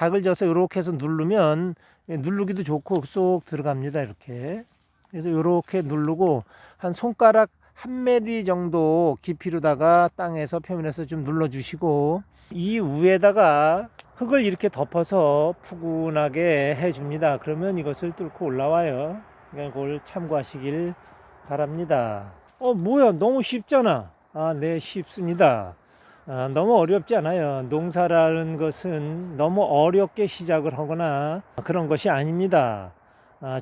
각을 져서 이렇게 해서 누르면 누르기도 좋고 쏙 들어갑니다. 이렇게. 그래서 이렇게 누르고 한 손가락 1mm 정도 깊이로다가 땅에서 표면에서 좀 눌러주시고 이 위에다가 흙을 이렇게 덮어서 푸근하게 해줍니다. 그러면 이것을 뚫고 올라와요. 그러니까 그걸 참고하시길 바랍니다. 뭐야, 너무 쉽잖아. 네, 쉽습니다. 너무 어렵지 않아요. 농사라는 것은 너무 어렵게 시작을 하거나 그런 것이 아닙니다.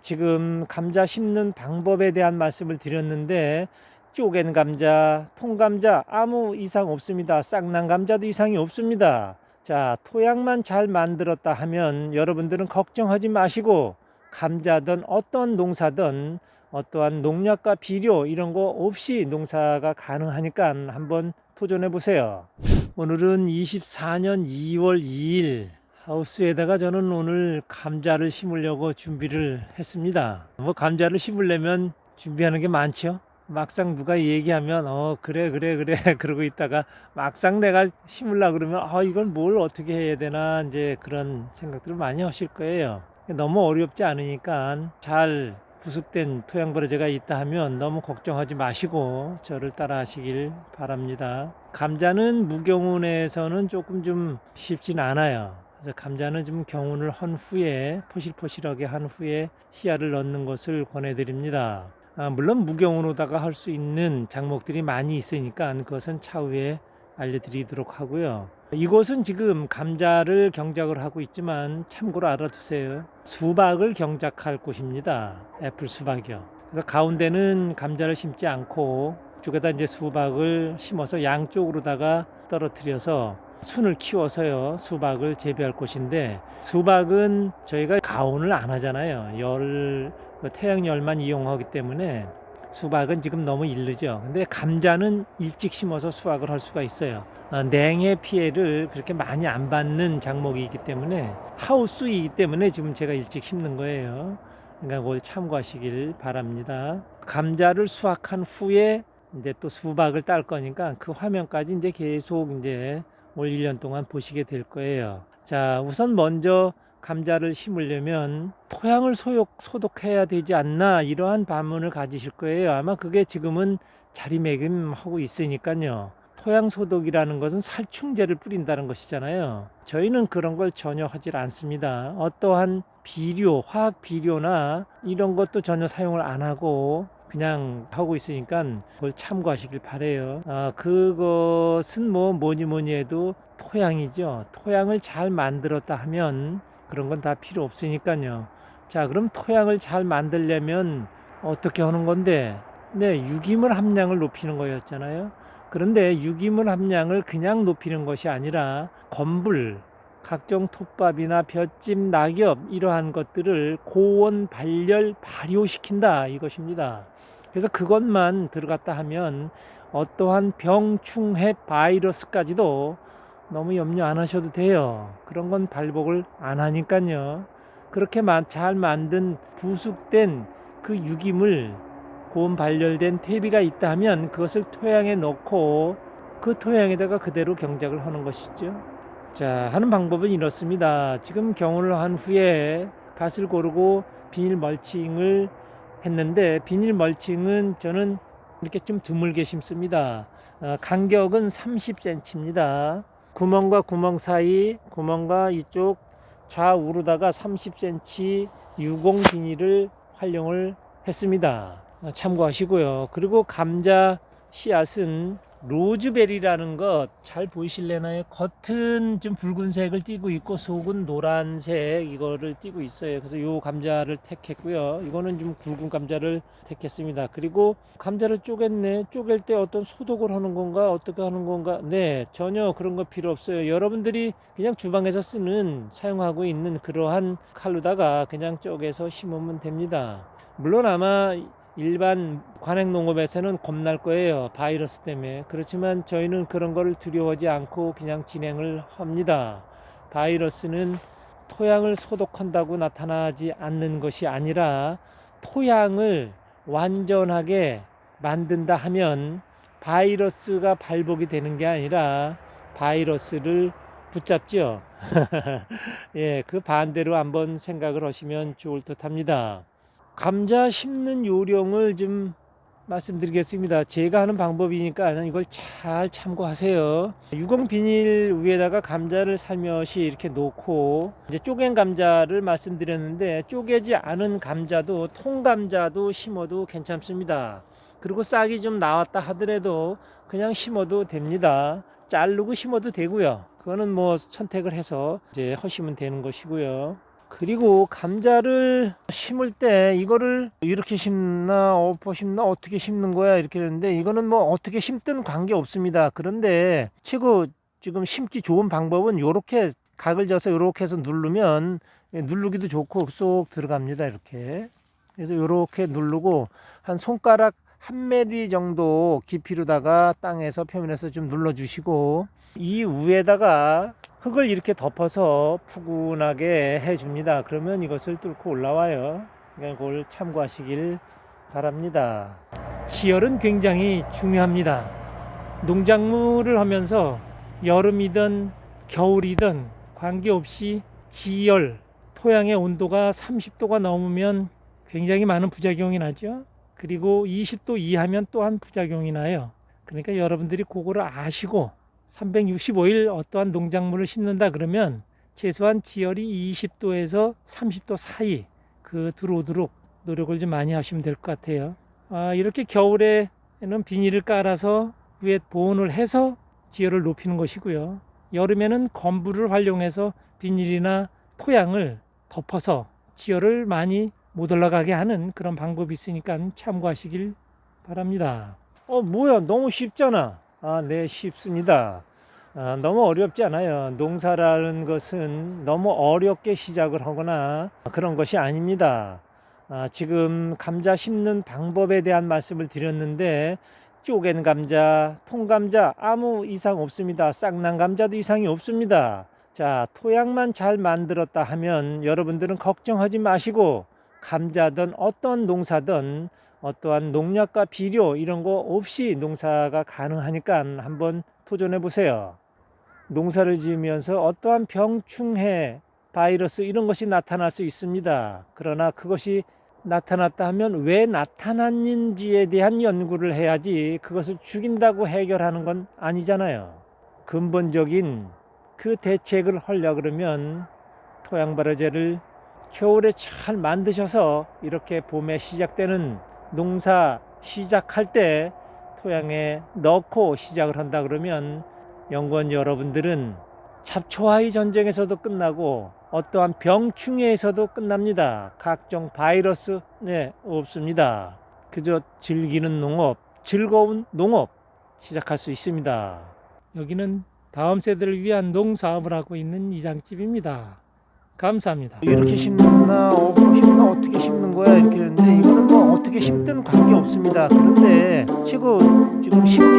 지금 감자 심는 방법에 대한 말씀을 드렸는데 쪼갠 감자, 통감자 아무 이상 없습니다. 쌍난 감자도 이상이 없습니다. 자, 토양만 잘 만들었다 하면 여러분들은 걱정하지 마시고 감자든 어떤 농사든 어떠한 농약과 비료 이런 거 없이 농사가 가능하니까 한번 도전해 보세요. 오늘은 24년 2월 2일 하우스에다가 저는 오늘 감자를 심으려고 준비를 했습니다. 감자를 심으려면 준비하는 게 많죠. 막상 누가 얘기하면 그래 그러고 있다가 막상 내가 심으려고 그러면 이걸 뭘 어떻게 해야 되나 이제 그런 생각들을 많이 하실 거예요. 너무 어렵지 않으니까 잘 부숙된 토양 버려제가 있다 하면 너무 걱정하지 마시고 저를 따라 하시길 바랍니다. 감자는 무경운에서는 조금 좀 쉽진 않아요. 그래서 감자는 좀 경운을 한 후에 포실포실하게 한 후에 씨알을 넣는 것을 권해드립니다. 물론 무경운으로다가 할 수 있는 작목들이 많이 있으니까 그것은 차후에 알려드리도록 하고요. 이곳은 지금 감자를 경작을 하고 있지만 참고로 알아두세요. 수박을 경작할 곳입니다. 애플 수박이요. 그래서 가운데는 감자를 심지 않고 쪽에다 이제 수박을 심어서 양쪽으로다가 떨어뜨려서 순을 키워서요 수박을 재배할 곳인데, 수박은 저희가 가온을 안 하잖아요. 태양열만 이용하기 때문에 수박은 지금 너무 이르죠. 근데 감자는 일찍 심어서 수확을 할 수가 있어요. 냉해 피해를 그렇게 많이 안 받는 작목이기 때문에 하우스이기 때문에 지금 제가 일찍 심는 거예요. 그러니까 그걸 참고하시길 바랍니다. 감자를 수확한 후에 이제 또 수박을 딸 거니까 그 화면까지 이제 계속 이제 올 1년 동안 보시게 될 거예요. 자, 우선 먼저 감자를 심으려면 토양을 소독해야 되지 않나 이러한 반문을 가지실 거예요. 아마 그게 지금은 자리매김하고 있으니까요. 토양 소독이라는 것은 살충제를 뿌린다는 것이잖아요. 저희는 그런 걸 전혀 하질 않습니다. 어떠한 비료, 화학 비료나 이런 것도 전혀 사용을 안 하고 그냥 하고 있으니까 그걸 참고하시길 바래요. 그것은 뭐니 해도 토양이죠. 토양을 잘 만들었다 하면 그런 건 다 필요 없으니까요. 자, 그럼 토양을 잘 만들려면 어떻게 하는 건데? 네, 유기물 함량을 높이는 거였잖아요. 그런데 유기물 함량을 그냥 높이는 것이 아니라 건불, 각종 톱밥이나 볏짚, 낙엽 이러한 것들을 고온 발열 발효시킨다 이것입니다. 그래서 그것만 들어갔다 하면 어떠한 병충해 바이러스까지도 너무 염려 안 하셔도 돼요. 그런 건 발복을 안 하니까요. 그렇게 잘 만든 부숙된 그 유기물, 고온 발열된 퇴비가 있다 하면 그것을 토양에 넣고 그 토양에다가 그대로 경작을 하는 것이죠. 자, 하는 방법은 이렇습니다. 지금 경운을 한 후에 밭을 고르고 비닐 멀칭을 했는데, 비닐 멀칭은 저는 이렇게 좀 드물게 심습니다. 간격은 30cm입니다. 구멍과 구멍 사이, 구멍과 이쪽 좌우로다가 30cm 유공 비닐을 활용을 했습니다. 참고하시고요. 그리고 감자 씨앗은 로즈베리라는 것 잘 보이실래나요? 겉은 좀 붉은색을 띠고 있고 속은 노란색 이거를 띠고 있어요. 그래서 요 감자를 택했고요. 이거는 좀 굵은 감자를 택했습니다. 그리고 감자를 쪼갰네. 쪼갤 때 어떤 소독을 하는 건가 어떻게 하는 건가? 네, 전혀 그런 거 필요 없어요. 여러분들이 그냥 주방에서 사용하고 있는 그러한 칼로다가 그냥 쪼개서 심으면 됩니다. 물론 아마 일반 관행농업에서는 겁날 거예요. 바이러스 때문에. 그렇지만 저희는 그런 거를 두려워하지 않고 그냥 진행을 합니다. 바이러스는 토양을 소독한다고 나타나지 않는 것이 아니라 토양을 완전하게 만든다 하면 바이러스가 발복이 되는 게 아니라 바이러스를 붙잡죠. 예, 그 반대로 한번 생각을 하시면 좋을 듯 합니다. 감자 심는 요령을 좀 말씀드리겠습니다. 제가 하는 방법이니까 이걸 잘 참고하세요. 유공 비닐 위에다가 감자를 살며시 이렇게 놓고 이제 쪼갠 감자를 말씀드렸는데, 쪼개지 않은 감자도 통감자도 심어도 괜찮습니다. 그리고 싹이 좀 나왔다 하더라도 그냥 심어도 됩니다. 자르고 심어도 되고요. 그거는 뭐 선택을 해서 이제 하시면 되는 것이고요. 그리고 감자를 심을 때 이거를 이렇게 심나 엎어 심나 어떻게 심는 거야 이렇게 했는데, 이거는 뭐 어떻게 심든 관계 없습니다. 그런데 최고 지금 심기 좋은 방법은 요렇게 각을 져서 요렇게 해서 누르면 누르기도 좋고 쏙 들어갑니다. 이렇게. 그래서 요렇게 누르고 한 손가락 한 메디 정도 깊이로다가 땅에서 표면에서 좀 눌러 주시고, 이 위에다가 흙을 이렇게 덮어서 푸근하게 해줍니다. 그러면 이것을 뚫고 올라와요. 그러니까 그걸 참고하시길 바랍니다. 지열은 굉장히 중요합니다. 농작물을 하면서 여름이든 겨울이든 관계없이 지열, 토양의 온도가 30도가 넘으면 굉장히 많은 부작용이 나죠. 그리고 20도 이하면 또한 부작용이 나요. 그러니까 여러분들이 그거를 아시고 365일 어떠한 농작물을 심는다 그러면 최소한 지열이 20도에서 30도 사이 들어오도록 노력을 좀 많이 하시면 될 것 같아요. 이렇게 겨울에는 비닐을 깔아서 위에 보온을 해서 지열을 높이는 것이고요. 여름에는 건부를 활용해서 비닐이나 토양을 덮어서 지열을 많이 못 올라가게 하는 그런 방법이 있으니까 참고하시길 바랍니다. 뭐야, 너무 쉽잖아. 네, 쉽습니다. 너무 어렵지 않아요. 농사라는 것은 너무 어렵게 시작을 하거나 그런 것이 아닙니다. 지금 감자 심는 방법에 대한 말씀을 드렸는데, 쪼갠 감자, 통감자 아무 이상 없습니다. 싹난 감자도 이상이 없습니다. 자, 토양만 잘 만들었다 하면 여러분들은 걱정하지 마시고, 감자든 어떤 농사든 어떠한 농약과 비료 이런 거 없이 농사가 가능하니까 한번 도전해 보세요. 농사를 지으면서 어떠한 병충해, 바이러스 이런 것이 나타날 수 있습니다. 그러나 그것이 나타났다 하면 왜 나타났는지에 대한 연구를 해야지 그것을 죽인다고 해결하는 건 아니잖아요. 근본적인 그 대책을 하려고 그러면 토양발효제를 겨울에 잘 만드셔서 이렇게 봄에 시작되는 농사 시작할 때 토양에 넣고 시작을 한다 그러면 연구원 여러분들은 잡초와의 전쟁에서도 끝나고 어떠한 병충해에서도 끝납니다. 각종 바이러스 없습니다. 그저 즐기는 농업, 즐거운 농업 시작할 수 있습니다. 여기는 다음 세대를 위한 농사업을 하고 있는 이장집입니다. 감사합니다. 이렇게 심나 심나 어떻게 심는 거야 이렇게 했는데, 이거는 뭐 어떻게 심든 관계 없습니다. 그런데 최고 지금 심기